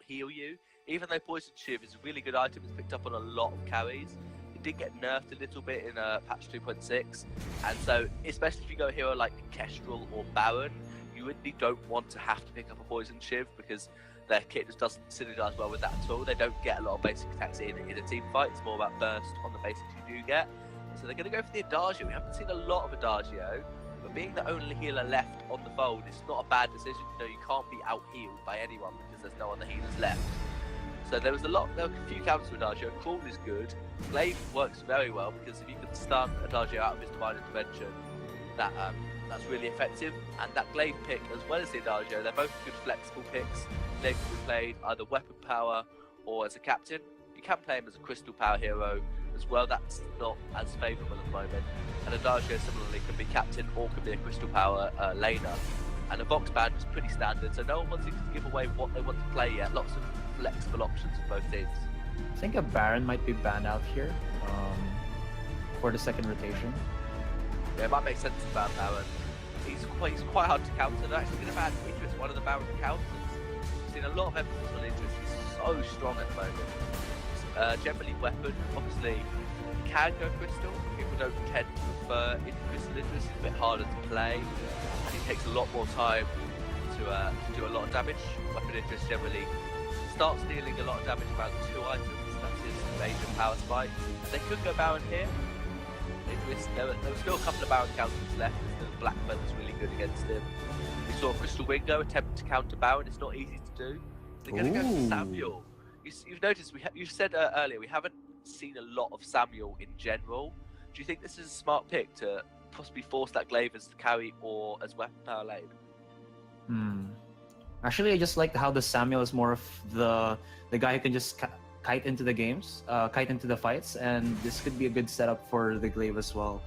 out-heal you. Even though Poison Shiv is a really good item, it's picked up on a lot of carries. It did get nerfed a little bit in patch 2.6, and so especially if you go a hero like Kestrel or Baron, you really don't want to have to pick up a Poison Shiv because their kit just doesn't synergize well with that at all. They don't get a lot of basic attacks in a team fight. It's more about burst on the basics you do get. So they're going to go for the Adagio. We haven't seen a lot of Adagio, but being the only healer left on the fold, it's not a bad decision. You know, you can't be out-healed by anyone because there's no other healers left. So there were a few counters to Adagio. Crawl is good. Glaive works very well because if you can stun Adagio out of his divine intervention, that's really effective. And that Glaive pick, as well as the Adagio, they're both good flexible picks. Glaive can be played either weapon power or as a captain. You can play him as a crystal power hero as well. That's not as favourable at the moment. And Adagio similarly can be captain or can be a crystal power laner. And a Vox band is pretty standard, so no one wants to give away what they want to play yet. Lots of flexible options for both teams. I think a Baron might be banned out here for the second rotation. Yeah, it might make sense to ban Baron. He's quite hard to counter. They're actually going to ban Idris, one of the Baron counters. We've seen a lot of emphasis on Idris. He's so strong at the moment. Generally weapon, obviously, can go crystal. People don't tend to prefer Idris. Idris is a bit harder to play, and it takes a lot more time to do a lot of damage. Weapon Idris generally starts dealing a lot of damage around 2 items. That's his major power spike. And they could go Baron here. Idris, there were still a couple of Baron counters left. The Black Feather's really good against him. We saw Crystal Ringo attempt to counter Baron. It's not easy to do. They're going to go for Samuel. You've noticed, you said earlier, we haven't seen a lot of Samuel in general. Do you think this is a smart pick to possibly force that Glaive as the carry or as weapon power lane? Actually, I just like how the Samuel is more of the guy who can just kite into the games, kite into the fights, and this could be a good setup for the Glaive as well.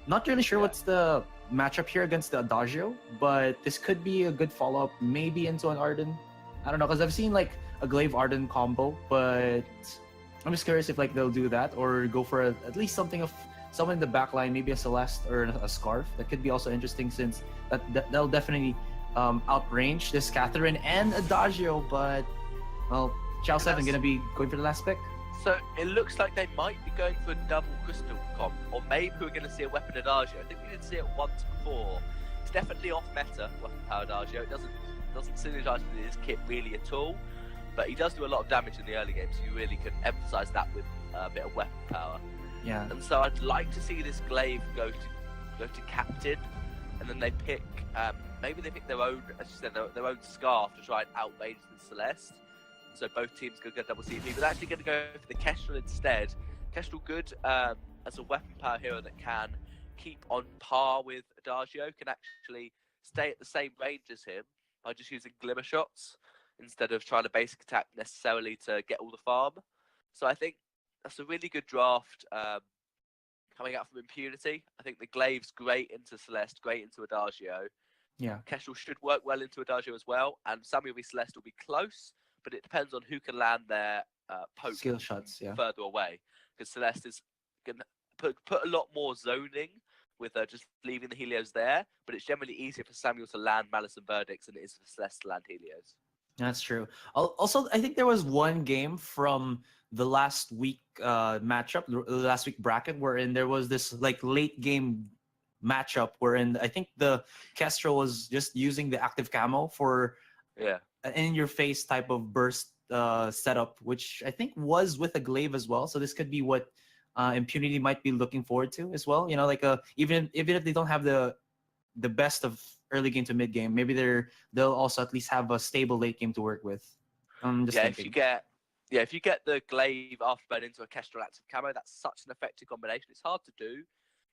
Not really sure what's the matchup here against the Adagio, but this could be a good follow-up, maybe into an Arden. I don't know, because I've seen like a Glaive Arden combo, but I'm just curious if like they'll do that or go for at least something of someone in the back line, maybe a Celeste or a Scarf. That could be also interesting since that'll definitely outrange this Catherine and Adagio, but well, Ciao 7 gonna be going for the last pick. So it looks like they might be going for a double crystal comp, or maybe we're going to see a weapon Adagio. I think we did see it once before. It's definitely off meta, weapon power Adagio. It doesn't synergize with his kit really at all, but he does do a lot of damage in the early game, so you really can emphasize that with a bit of weapon power. Yeah. And so I'd like to see this Glaive go to captain, and then they pick maybe they pick their own, as you said, their own Scarf to try and outrage the Celeste. So both teams could get double CP, but they're actually going to go for the Kestrel instead. Kestrel good as a weapon power hero that can keep on par with Adagio, can actually stay at the same range as him by just using glimmer shots instead of trying to basic attack necessarily to get all the farm. So I think that's a really good draft coming out from Impunity. I think the Glaive's great into Celeste, great into Adagio. Yeah. Kestrel should work well into Adagio as well, and Samuel v Celeste will be close, but it depends on who can land their poke skill shots further away. Because Celeste is going to put a lot more zoning with just leaving the Helios there, but it's generally easier for Samuel to land Malice and Verdicts than it is for Celeste to land Helios. That's true. Also, I think there was one game from the last week matchup, the last week bracket, wherein there was this like late game matchup wherein I think the Kestrel was just using the active camo for an in-your-face type of burst setup, which I think was with a Glaive as well. So this could be what Impunity might be looking forward to as well. You know, like even if they don't have the best of early game to mid game, maybe they'll also at least have a stable late game to work with. If you get the Glaive afterburn into a Kestrel active camo, that's such an effective combination. It's hard to do.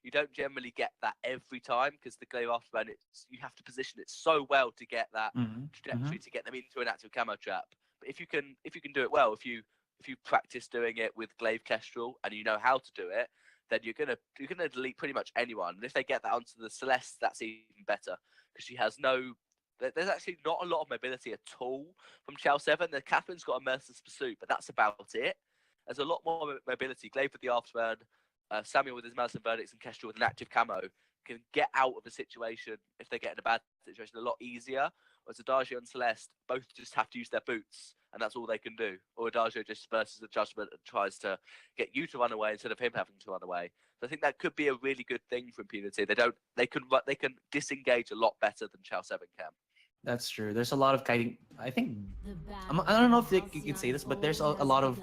You don't generally get that every time because the Glaive afterburn, you have to position it so well to get that trajectory to get them into an active camo trap. But if you can do it well, if you practice doing it with Glaive Kestrel and you know how to do it, then you're gonna delete pretty much anyone. And if they get that onto the Celeste, that's even better because she has no. There's actually not a lot of mobility at all from Ciao 7. The Catherine's got a Merciless Pursuit, but that's about it. There's a lot more mobility. Glaive with the afterburn, Samuel with his Malice and Verdicts, and Kestrel with an active camo can get out of a situation if they get in a bad situation a lot easier. Whereas Adagio and Celeste both just have to use their boots and that's all they can do. Or Adagio just disperses the judgment and tries to get you to run away instead of him having to run away. So I think that could be a really good thing for Impunity. They can disengage a lot better than Ciao 7 can. That's true. There's a lot of kiting. I think I don't know if you could say this, but there's a lot of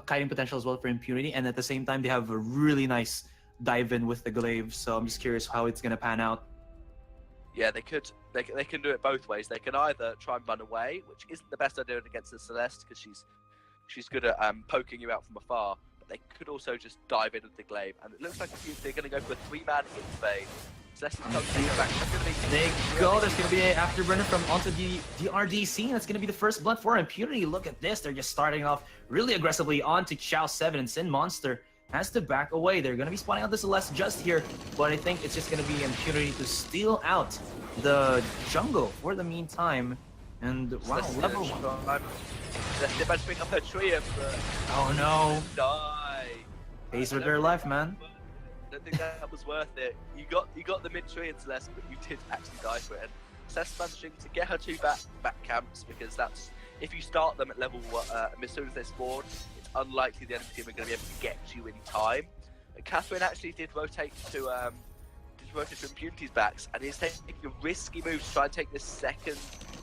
kiting potential as well for Impunity, and at the same time they have a really nice dive in with the glaive. So I'm just curious how it's gonna pan out. Yeah, they can do it both ways. They can either try and run away, which isn't the best idea against the Celeste because she's good at poking you out from afar. But they could also just dive in with the glaive, and it looks like they're going to go for a 3-man invade. Celeste is taking it back. There you go. There's going to be an afterburner from onto the DRDC. That's going to be the first blood for Impunity. Look at this. They're just starting off really aggressively onto Ciao 7, and Sin Monster has to back away. They're going to be spawning out the Celeste just here, but I think it's just going to be Impunity to steal out the jungle for the meantime. And wow, level 1. Celeste about to pick up her tree and oh no. Die. Pays for their life, man. I don't think that was worth it. You got the mid tree in Celeste, but you did actually die for it. And Celeste managing to get her 2 back camps, because that's, if you start them at level 1, as soon as they spawn, it's unlikely the enemy team are going to be able to get you in time. And Catherine actually did rotate to Impunity's backs, and he's taking a risky move to try and take this second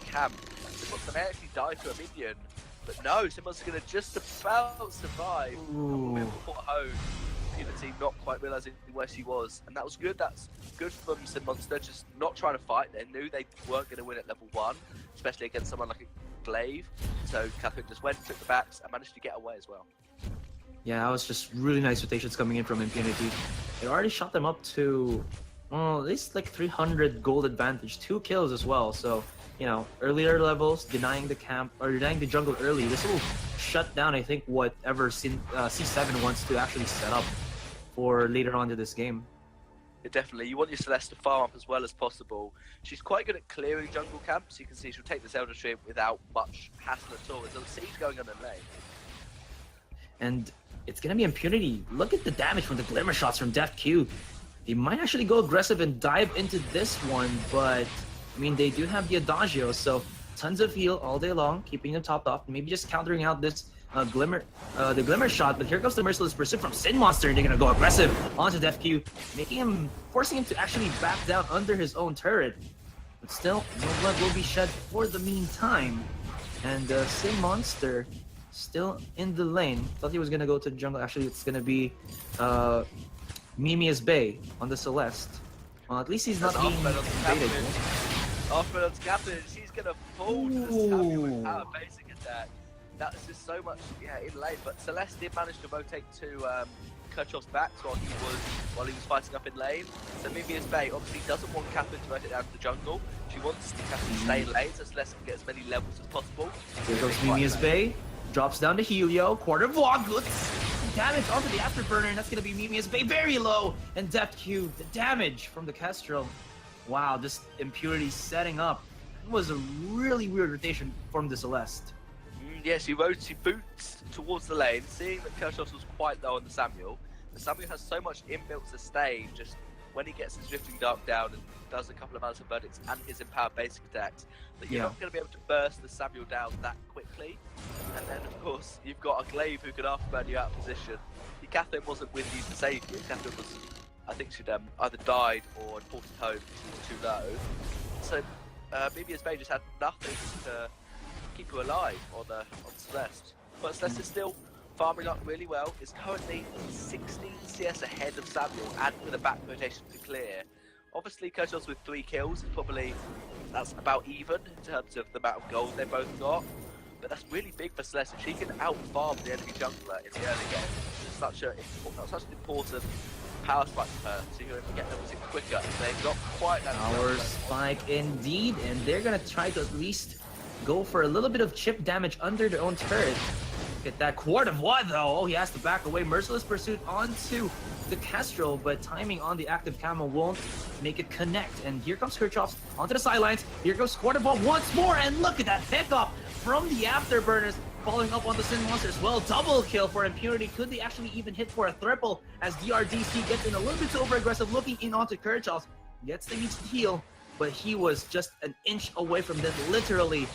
camp. Simmons may actually die to a minion, but no, Simmons is going to just about survive. Home. Impunity not quite realising where she was, and that was good. That's good from Sin Monster, just not trying to fight. They knew they weren't going to win at level 1, especially against someone like a glaive. So Catherine just went, took the backs, and managed to get away as well. Yeah, that was just really nice rotations coming in from Impunity. It already shot them up to, well, at least like 300 gold advantage, 2 kills as well. So, you know, earlier levels, denying the camp or denying the jungle early. This will shut down, I think, whatever C7 wants to actually set up for later on to this game. Yeah, definitely. You want your Celeste to farm up as well as possible. She's quite good at clearing jungle camps. You can see she'll take this Elder Tree without much hassle at all. There's a siege going on in lane. And it's gonna be Impunity. Look at the damage from the Glimmer shots from Deft Q. They might actually go aggressive and dive into this one, but I mean, they do have the Adagio, so tons of heal all day long, keeping them topped off. Maybe just countering out this the Glimmer shot, but here comes the Merciless Pursuit from Sin Monster, and they're gonna go aggressive onto Def Q, forcing him to actually back down under his own turret. But still, no blood will be shed for the meantime. And Sin Monster still in the lane. Thought he was gonna go to the jungle. Actually, it's gonna be Mimia's Bay on the Celeste. Well, at least he's not being invaded. Off-road on Captain, she's gonna fall to the Samuel with power basic attack. That's just so much, yeah, in lane. But Celeste did manage to rotate to Kerchhoff's backs while he was fighting up in lane. So Mimia's Bay obviously doesn't want Catherine to rotate down to the jungle. She wants Catherine to stay in lane so Celeste can get as many levels as possible. Here goes Mimia's Bay. Drops down to Helio. Quarter Void. Good damage onto the Afterburner, and that's going to be Mimia's Bay. Very low. And Deft Q, the damage from the Kestrel. Wow, just Impunity setting up. It was a really weird rotation from the Celeste. Yeah, she boots towards the lane, seeing that Kerchhoff was quite low on the Samuel. The Samuel has so much inbuilt sustain, just when he gets his Drifting Dark down and does a couple of Alistair Verdicts and his Empowered Basic attacks, that you're not going to be able to burst the Samuel down that quickly. And then, of course, you've got a Glaive who could afterburn you out of position. Your Catherine wasn't with you to save you. Catherine was, I think she'd either died or ported home because she was too low. So, Mimia's Bay just had nothing to keep her alive on Celeste. But Celeste is still farming up really well. Is currently 16 CS ahead of Samuel and with a back rotation to clear. Obviously, Kerchhoff's with 3 kills is probably, that's about even in terms of the amount of gold they both got. But that's really big for Celeste. If she can out-farm the enemy jungler in the early game, it's such an important power spike for her, so you're going to get levels in quicker. They've got quite that power spike indeed, and they're going to try to at least go for a little bit of chip damage under their own turret. Get that Quart of Void though. Oh, he has to back away. Merciless Pursuit onto the Kestrel, but timing on the active camo won't make it connect. And here comes Kerchhoff onto the sidelines. Here goes Quart of Void once more, and look at that pickup from the Afterburners, following up on the Sin Monster as well. Double kill for Impunity. Could they actually even hit for a triple as DRDC gets in a little bit too over aggressive, looking in onto Kerchhoff. Gets the needs to heal. but he was just an inch away from this, literally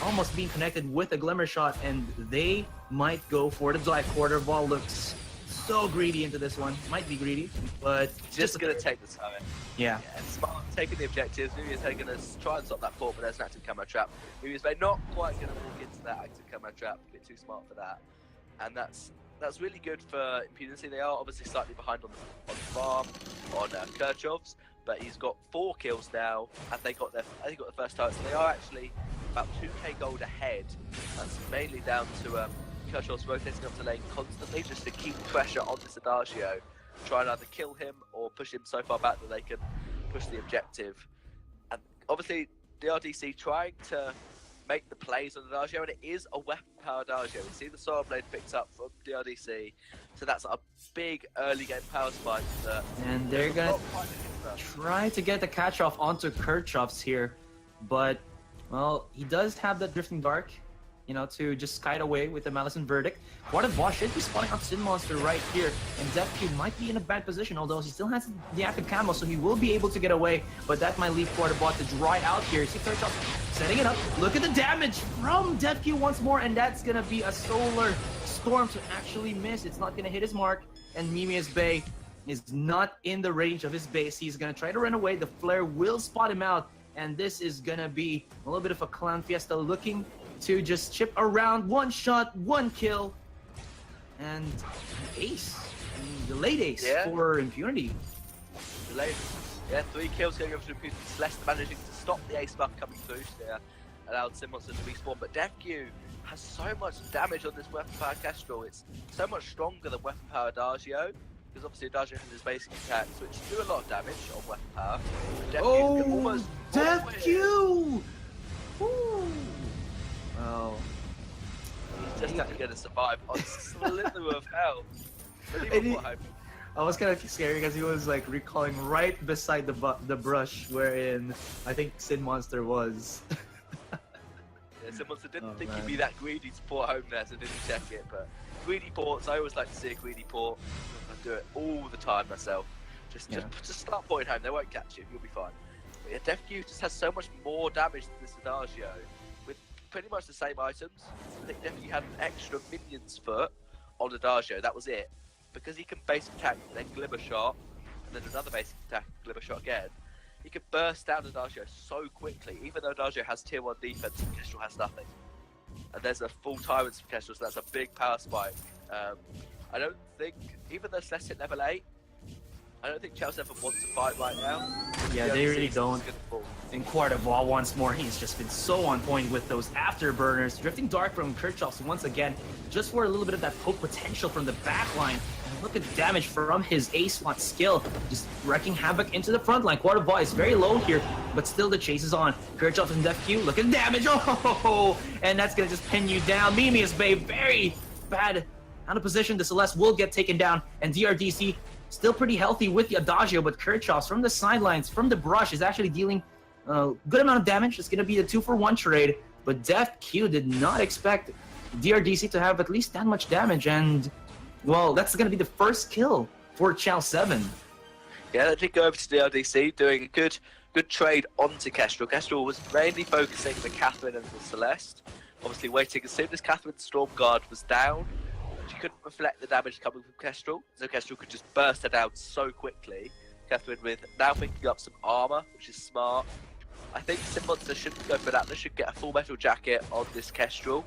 almost being connected with a glimmer shot, and they might go for the dive. Quarter ball looks so greedy into this one. Might be greedy, but just gonna take the time. Yeah. Smart taking the objectives. Maybe they're gonna try and stop that port, but there's an active camo trap. Maybe they're not quite gonna walk into that active camo trap. A bit too smart for that, and that's really good for Impunity. They are obviously slightly behind on the farm on Kirchhoff's, but he's got 4 kills now, and they got the first target. So they are actually about 2k gold ahead. That's mainly down to Kirchhoff's rotating up the lane constantly just to keep pressure on this Adagio, try and either kill him or push him so far back that they can push the objective. And obviously DRDC trying to make the plays on Adagio, and it is a weapon power Adagio. We see the Solar Blade picked up from DRDC, so that's a big early game power spike. And they're gonna try to get the catch off onto Kirchhoff's here, but well, he does have that Drifting Dark, you know, to just kite away with the Malice and Verdict. Water Boss should be spawning out Sin Monster right here, and DefQ might be in a bad position, although he still has the active camo, so he will be able to get away, but that might leave Water Boss to dry out here. See Kirchhoff setting it up. Look at the damage from DefQ once more, and that's gonna be a Solar Storm to actually miss. It's not gonna hit his mark, and Mimius Bay is not in the range of his base. He's gonna try to run away. The Flare will spot him out, and this is gonna be a little bit of a Clown Fiesta looking to just chip around. 1 shot, 1 kill, and an ace. The late ace for Impunity. The late, 3 kills going over to Impunity. Celeste managing to stop the ace buff coming through there, allowed Sin Monster to respawn, but DefQ has so much damage on this weapon power Kestrel. It's so much stronger than weapon power Adagio, because obviously Adagio has his basic attacks, which do a lot of damage on weapon power. DefQ can almost DefQ! Well, he's just going to survive on a slither of hell. I was kind of scared because he was like recalling right beside the brush wherein I think Sin Monster was. Sin Monster didn't think he'd be that greedy to port home there, so didn't check it. But greedy ports, I always like to see a greedy port. I do it all the time myself. Just start porting home. They won't catch you. You'll be fine. But yeah, DefQ just has so much more damage than this Adagio with pretty much the same items. I think DefQ had an extra minion's foot on Adagio. That was it. Because he can basic attack, then glimmer shot, and then another basic attack, glimmer shot again. He can burst down Adagio so quickly, even though Adagio has tier 1 defense and Kestrel has nothing. And there's a full tyrants for Kestrel, so that's a big power spike. I don't think, even though Celeste hit level 8, I don't think Ciao 7 wants to fight right now. Yeah, they really don't. And Quarterval once more, he's just been so on point with those afterburners. Drifting Dark from Kirchhoff once again, just for a little bit of that poke potential from the backline. And look at the damage from his A-spot skill, just wrecking havoc into the front line. Quarterval is very low here, but still the chase is on. Kirchhoff and DefQ, look at the damage, oh! And that's gonna just pin you down. Mimius Bay, very bad out of position. The Celeste will get taken down, and DRDC still pretty healthy with the Adagio, but Kirchhoff from the sidelines, from the brush, is actually dealing a good amount of damage. It's going to be a 2-for-1 trade, but DefQ did not expect DRDC to have at least that much damage, and, well, that's going to be the first kill for Ciao 7. Yeah, they did go over to DRDC, doing a good trade onto Kestrel. Kestrel was mainly focusing the Catherine and the Celeste, obviously waiting as soon as Catherine's Storm Guard was down. She couldn't reflect the damage coming from Kestrel, so Kestrel could just burst her down so quickly. Catherine with now picking up some armor, which is smart. I think Sin Monster shouldn't go for that. They should get a full metal jacket on this Kestrel.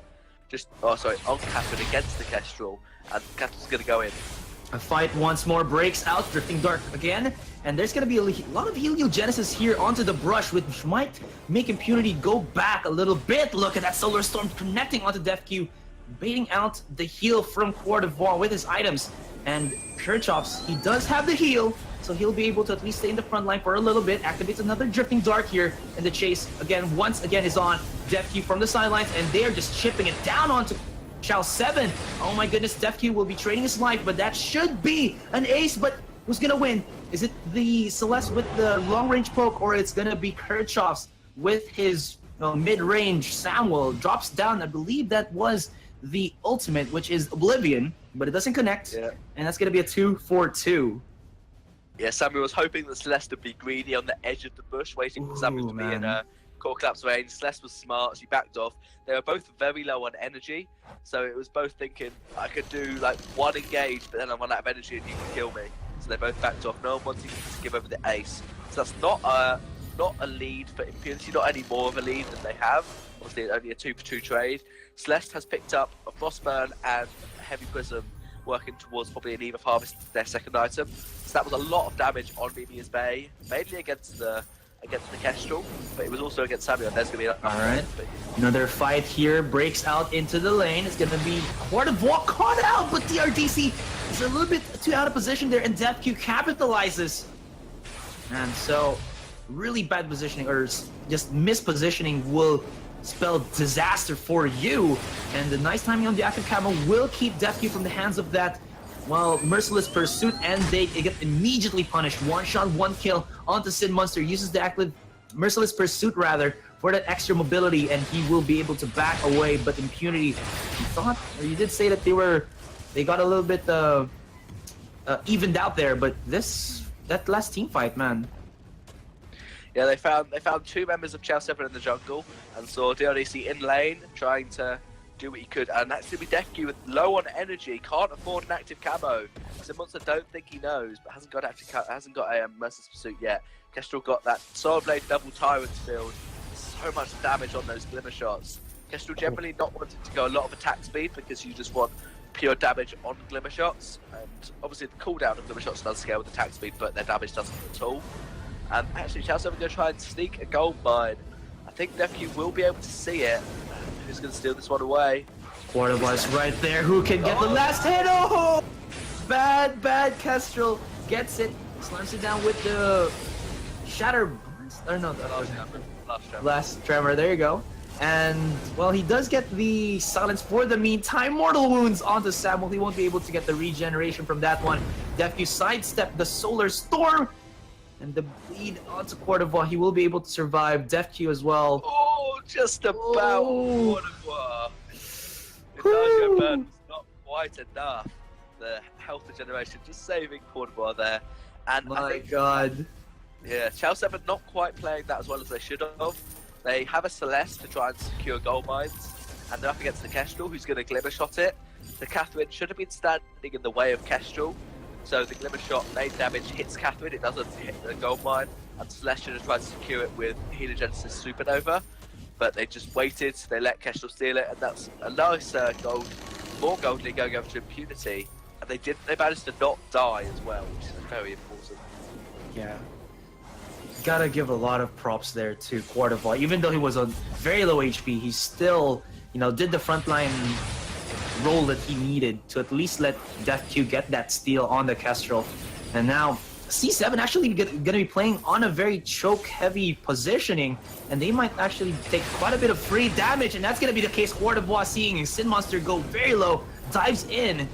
On Catherine against the Kestrel, and Catherine's going to go in. A fight once more breaks out, Drifting Dark again, and there's going to be a lot of Heliogenesis here onto the brush, which might make Impunity go back a little bit. Look at that Solar Storm connecting onto DefQ, baiting out the heal from Quarterval with his items. And Kirchhoff's, he does have the heal, so he'll be able to at least stay in the front line for a little bit. Activates another Drifting Dark here, and the chase once again is on DefQ from the sidelines, and they're just chipping it down onto Ciao 7. Oh my goodness, DefQ will be trading his life, but that should be an ace. But who's gonna win? Is it the Celeste with the long-range poke, or it's gonna be Kirchhoff's with his mid-range? Samuel drops down. I believe that was the ultimate, which is Oblivion, but it doesn't connect, and that's going to be a 2-for-2. Yeah, Samuel was hoping that Celeste would be greedy on the edge of the bush, waiting for Samuel to be in man. core collapse range. Celeste was smart, she backed off. They were both very low on energy, so it was both thinking, I could do like one engage, but then I'm run out of energy and you can kill me. So they both backed off, no one wanting to give over the ace. So that's not a lead for Impunity, not any more of a lead than they have. Obviously only a 2-for-2 trade. Celeste has picked up a Frostburn and a Heavy Prism, working towards probably an Eve of Harvest, their second item. So that was a lot of damage on Mimi's Bay, mainly against the Kestrel, but it was also against Samuel. There's going to be Alright. Another fight here breaks out into the lane. It's going to be Court of War caught out, but DRDC is a little bit too out of position there, and DefQ capitalizes. And so, really bad positioning, or just mispositioning, will spell disaster for you. And the nice timing on the active camo will keep DefQ from the hands of that, well, Merciless Pursuit, and they get immediately punished. One shot, one kill onto Sid Monster. Uses the active Merciless Pursuit rather for that extra mobility, and he will be able to back away. But Impunity, you thought, or you did say that they got a little bit evened out there, but that last team fight, man. Yeah, they found two members of Ciao 7 in the jungle and saw DRDC in lane trying to do what he could, and that's going to be DefQ with low on energy, can't afford an active camo. So Monster don't think he knows, but hasn't got a Merciless Pursuit yet. Kestrel got that Soul Blade double Tyrant's field, so much damage on those glimmer shots. Kestrel generally not wanting to go a lot of attack speed because you just want pure damage on glimmer shots, and obviously the cooldown of glimmer shots does scale with attack speed, but their damage doesn't at all. And actually Ciao 7 going to try and sneak a gold mine. I think DefQ will be able to see it. Who's going to steal this one away? Quarter was right there. Who can get the last hit? Oh! Bad Kestrel gets it. Slams it down with the Shatter. Or no, last tremor. There you go. And, well, he does get the silence for the meantime. Mortal Wounds onto Samuel. He won't be able to get the regeneration from that one. DefQ sidestepped the Solar Storm. And the bleed onto Cordoba. He will be able to survive. DefQ as well. Oh, just about Cordoba. The Darjo burn was not quite enough. The health regeneration just saving Cordoba there. And My I think, God. Yeah, Ciao 7 not quite playing that as well as they should have. They have a Celeste to try and secure gold mines, and they're up against the Kestrel, who's going to glimmer shot it. The Catherine should have been standing in the way of Kestrel, so the glimmer shot made damage, hits Catherine, it doesn't hit the gold mine, and Celeste should have tried to secure it with Heliogenesis Supernova, but they just waited, they let Kestrel steal it, and that's a nice gold, more gold lead going over to Impunity, and they managed to not die as well, which is very important. Yeah. Gotta give a lot of props there to Quarterval. Even though he was on very low HP, he still, did the frontline role that he needed to at least let DefQ get that steal on the Kestrel. And now C7 actually gonna be playing on a very choke-heavy positioning, and they might actually take quite a bit of free damage, and that's gonna be the case. Quarterval seeing Sin Monster go very low, dives in,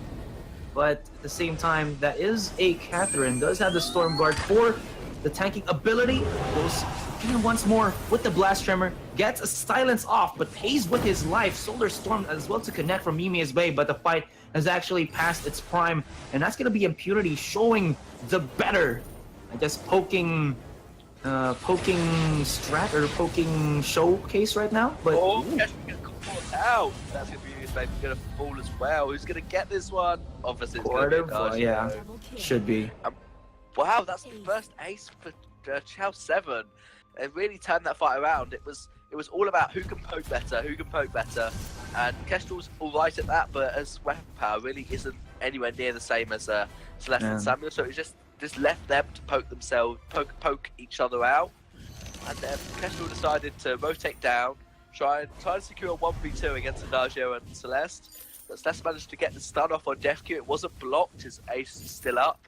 but at the same time, that is a Catherine, does have the Storm Guard for the tanking ability, goes in once more with the Blast Tremor, gets a silence off, but pays with his life. Solar Storm as well to connect from Mimi's Bay, but the fight has actually passed its prime, and that's going to be Impunity showing the better, I guess, poking strat or poking showcase right now. But oh, Kestrel gets caught out. That's going to be Mimi's Bay going to fall as well. Who's going to get this one? Obviously, it's going to be Darjo. Yeah, should be. Wow, that's the first ace for Ciao 7. They really turned that fight around. It was all about who can poke better, and Kestrel's alright at that, but as weapon power really isn't anywhere near the same as Celeste and Samuel, so it just left them to poke each other out, and then Kestrel decided to rotate down, try and secure a 1v2 against Darjo and Celeste, but Celeste managed to get the stun off on DefQ. It wasn't blocked, his ace is still up,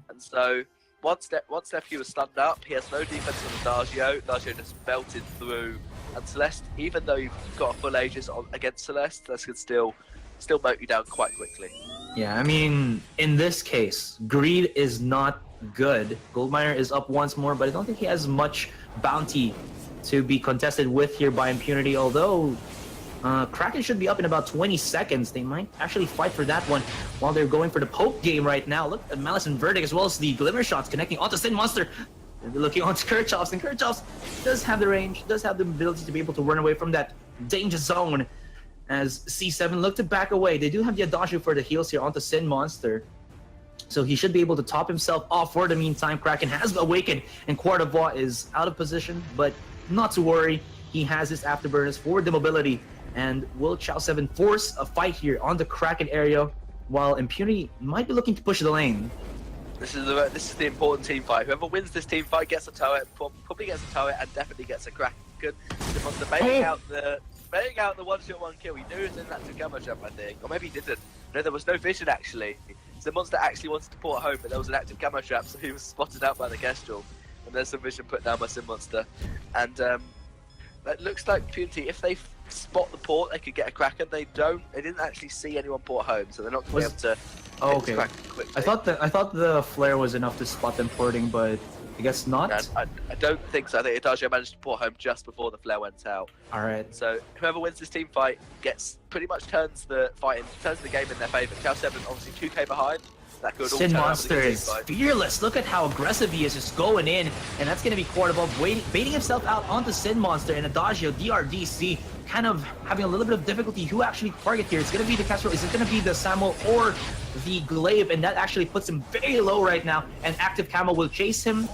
and so once DefQ was stunned up, he has no defense on the Darjo. Darjo just belted through, and Celeste, even though you've got a full Aegis against Celeste, Celeste can still moat you down quite quickly. Yeah, I mean, in this case, greed is not good. Goldminer is up once more, but I don't think he has much bounty to be contested with here by Impunity, although Kraken should be up in about 20 seconds. They might actually fight for that one while they're going for the poke game right now. Look at Malice and Verdict as well as the Glimmer shots connecting onto Sin Monster. They're looking onto Kirchhoffs, and Kirchhoffs does have the range, does have the ability to be able to run away from that danger zone. As C7 look to back away, they do have the Adagio for the heals here onto Sin Monster. So he should be able to top himself off for the meantime. Kraken has awakened, and Quart d'Ivoire is out of position, but not to worry. He has his afterburners for the mobility. And will Ciao 7 force a fight here on the Kraken area, while Impunity might be looking to push the lane? This is the important team fight. Whoever wins this team fight gets a turret, probably gets a turret, and definitely gets a Kraken. The monster baiting out the one-shot one kill. He knew it was in that camera jump, I think, or maybe he didn't. No, there was no vision actually. So the monster actually wanted to port home, but there was an active camo trap, so he was spotted out by the Kestrel. And there's some vision put down by Sim Monster. And it looks like Impunity, if they spot the port, they could get a Kraken. They don't. They didn't actually see anyone port home, so they're not going to be able to. Oh, okay. I thought the flare was enough to spot them porting, but I guess not. I don't think so. I think Adagio managed to port home just before the flare went out. All right. So whoever wins this team fight gets pretty much turns the game in their favour. Ciao 7 obviously 2k behind. That could all Sin turn out Monster with a is team fight. fearless. Look at how aggressive he is, just going in, and that's going to be Quart d'Ivoire baiting himself out onto Sin Monster, and Adagio DRDC kind of having a little bit of difficulty who actually target here. It's going to be the Kestrel, is it going to be the Samuel or the Glaive, and that actually puts him very low right now, and active camo will chase him,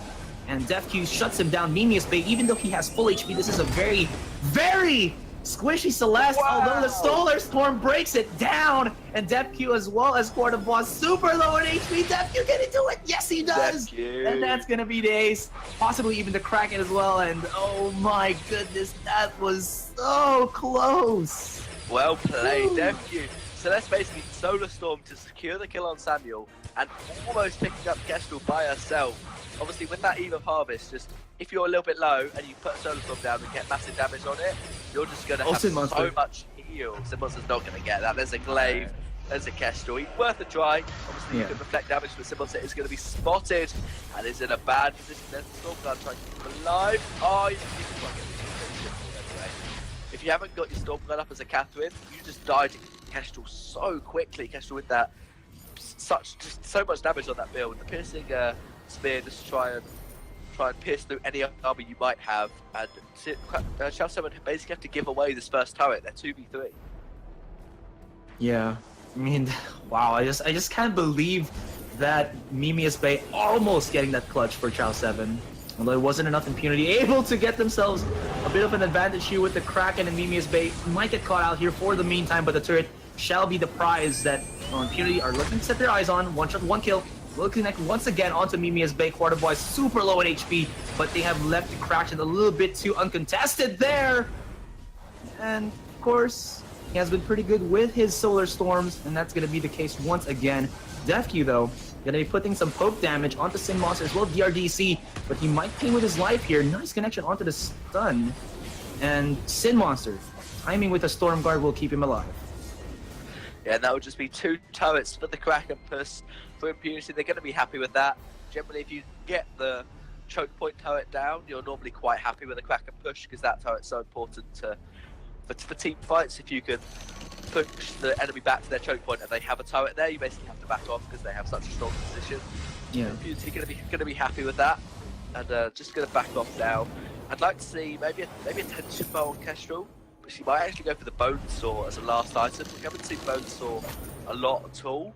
and DefQ shuts him down. Mimius Bay, even though he has full HP, this is a very, very squishy Celeste, although the Solar Storm breaks it down, and DefQ as well as Quart d'Ivoire super low in HP. DefQ, can he do it? Yes, he does! DefQ. And that's gonna be the ace, possibly even the Kraken as well, and oh my goodness, that was so close! Well played, DefQ. So that's basically Solar Storm to secure the kill on Samuel, and almost picking up Kestrel by herself. Obviously, with that Eve of Harvest, just if you're a little bit low and you put a Solar Storm down and get massive damage on it, you're just going to have so much heal. Sin Monster's not going to get that. There's a Glaive, there's a Kestrel. He's worth a try. Obviously, you can reflect damage, but Sin Monster is going to be spotted and is in a bad position. There's the Stormguard trying to keep him alive. Oh, you can try and get this anyway. If you haven't got your Stormguard up as a Catherine, you just died to Kestrel so quickly. Kestrel with that, just so much damage on that build. The piercing spear just try and pierce through any armor you might have, and Ciao 7 basically have to give away this first turret. They're 2v3. Yeah, I mean, wow, I just can't believe that Mimius Bay almost getting that clutch for Ciao 7. Although it wasn't enough Impunity, able to get themselves a bit of an advantage here with the Kraken, and Mimius Bay might get caught out here for the meantime, but the turret shall be the prize that Impunity are looking to set their eyes on. One shot, one kill. Will connect once again onto Mimius Bay. Quart d'Ivoire is super low in HP, but they have left the Kraken a little bit too uncontested there. And of course, he has been pretty good with his Solar Storms, and that's going to be the case once again. DefQ, though, going to be putting some poke damage onto Sin Monster as well, DRDC, but he might pay with his life here. Nice connection onto the stun. And Sin Monster, timing with a Storm Guard will keep him alive. Yeah, and that would just be 2 turrets for the Kraken push. For Impunity, they're going to be happy with that. Generally, if you get the choke point turret down, you're normally quite happy with the Kraken push, because that turret's so important for team fights. If you can push the enemy back to their choke point and they have a turret there, you basically have to back off because they have such a strong position. Yeah. Impunity going to be happy with that, and just going to back off now. I'd like to see maybe a tension bow on Kestrel, but she might actually go for the Bone Saw as a last item. We haven't seen Bone Saw a lot at all,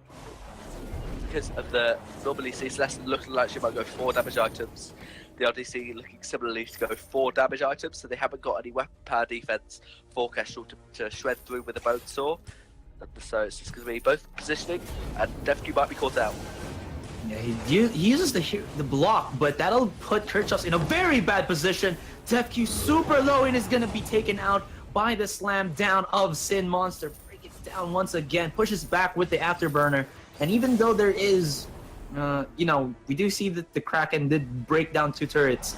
because of the normally see Celeste looking like she might go 4 damage items. The RDC looking similarly to go 4 damage items, so they haven't got any weapon power defense for Kestrel to shred through with a Bone Saw. And so it's just going to be both positioning, and DefQ might be caught out. Yeah, he uses the block, but that'll put Kirchhoffs in a very bad position. DefQ super low and is going to be taken out by the slam down of Sin Monster. Break it down once again, pushes back with the afterburner. And even though there is, we do see that the Kraken did break down 2 turrets,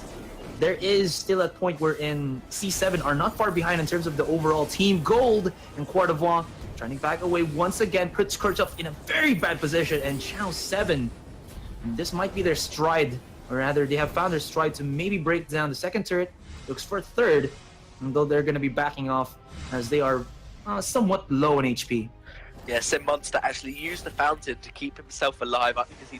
there is still a point wherein C7 are not far behind in terms of the overall team gold, and Quart d'Ivoire trying to back away once again, puts Kirchhoff in a very bad position, and Ciao 7, this might be their stride, or rather they have found their stride to maybe break down the second turret, looks for a third, although they're going to be backing off as they are somewhat low in HP. Yeah, Sim Monster actually used the fountain to keep himself alive because he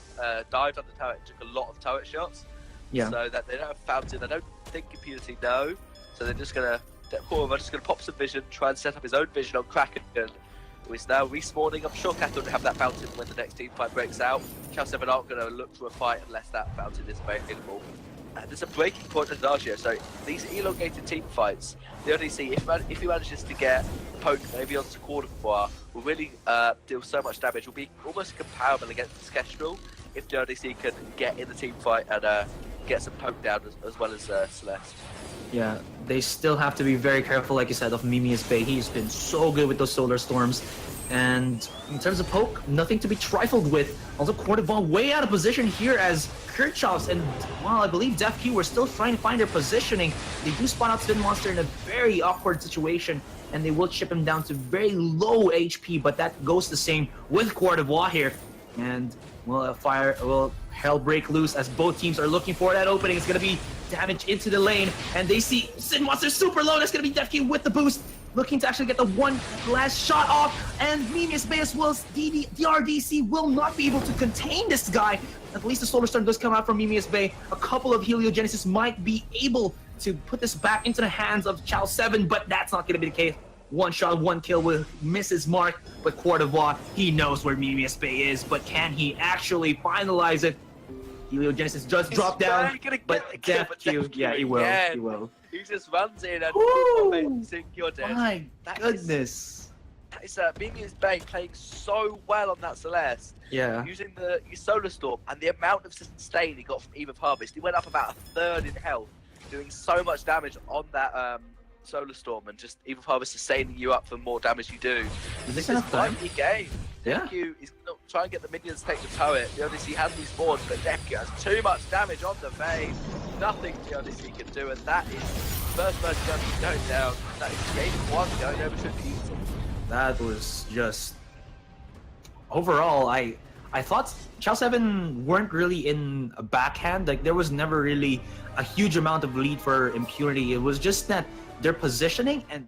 dived on the turret and took a lot of turret shots. Yeah. So that they don't have fountain. I don't think Impunity know. So they're just gonna just gonna pop some vision, try and set up his own vision on Kraken, who is now respawning. I'm sure Kato will have that fountain when the next team fight breaks out. Ciao 7 aren't gonna look for a fight unless that fountain is available. There's a breaking point of Nagio, so these elongated team fights, the ODC, if he manages to get poked maybe onto quarter bar, will really deal so much damage. Will be almost comparable against Kestrel if the ODC can get in the team fight and get some poke down as well as Celeste. Yeah, they still have to be very careful, like you said, of Mimius Bay. He's been so good with those Solar Storms. And in terms of poke, nothing to be trifled with. Also, Cordovan way out of position here as Kirchhoffs and, well, I believe Def Q were still trying to find their positioning. They do spot out Spin Monster in a very awkward situation, and they will chip him down to very low HP, but that goes the same with Cordovan here. And, well, hell break loose as both teams are looking for that opening. It's going to be damage into the lane, and they see Sin Monster super low. That's going to be Def Q with the boost, looking to actually get the one last shot off, and Mimius Bay as well as DRDC will not be able to contain this guy. At least the Solar Storm does come out from Mimius Bay. A couple of Heliogenesis might be able to put this back into the hands of Ciao 7, but that's not going to be the case. One shot, one kill will miss his mark, but Cordovan, he knows where Mimius Bay is, but can he actually finalize it? Heliogenesis just dropped down, but Def Q, yeah, he will, he will. He just runs in and think you're dead. My goodness. That is Mimius Bay playing so well on that Celeste. Yeah. Using the Solar Storm and the amount of sustain he got from Eve of Harvest. He went up about a third in health, doing so much damage on that Solar Storm, and just Eve of Harvest sustaining you up for more damage you do. This is a mighty game. Yeah. DefQ is trying to get the minions to take the turret. The ODC has these boards, but DefQ has too much damage on the Vayne. Nothing the ODC can do, and that is first merge going down. That is game 1 going over to Impunity. That was just overall. I thought Ciao 7 weren't really in a backhand. Like, there was never really a huge amount of lead for Impunity. It was just that their positioning and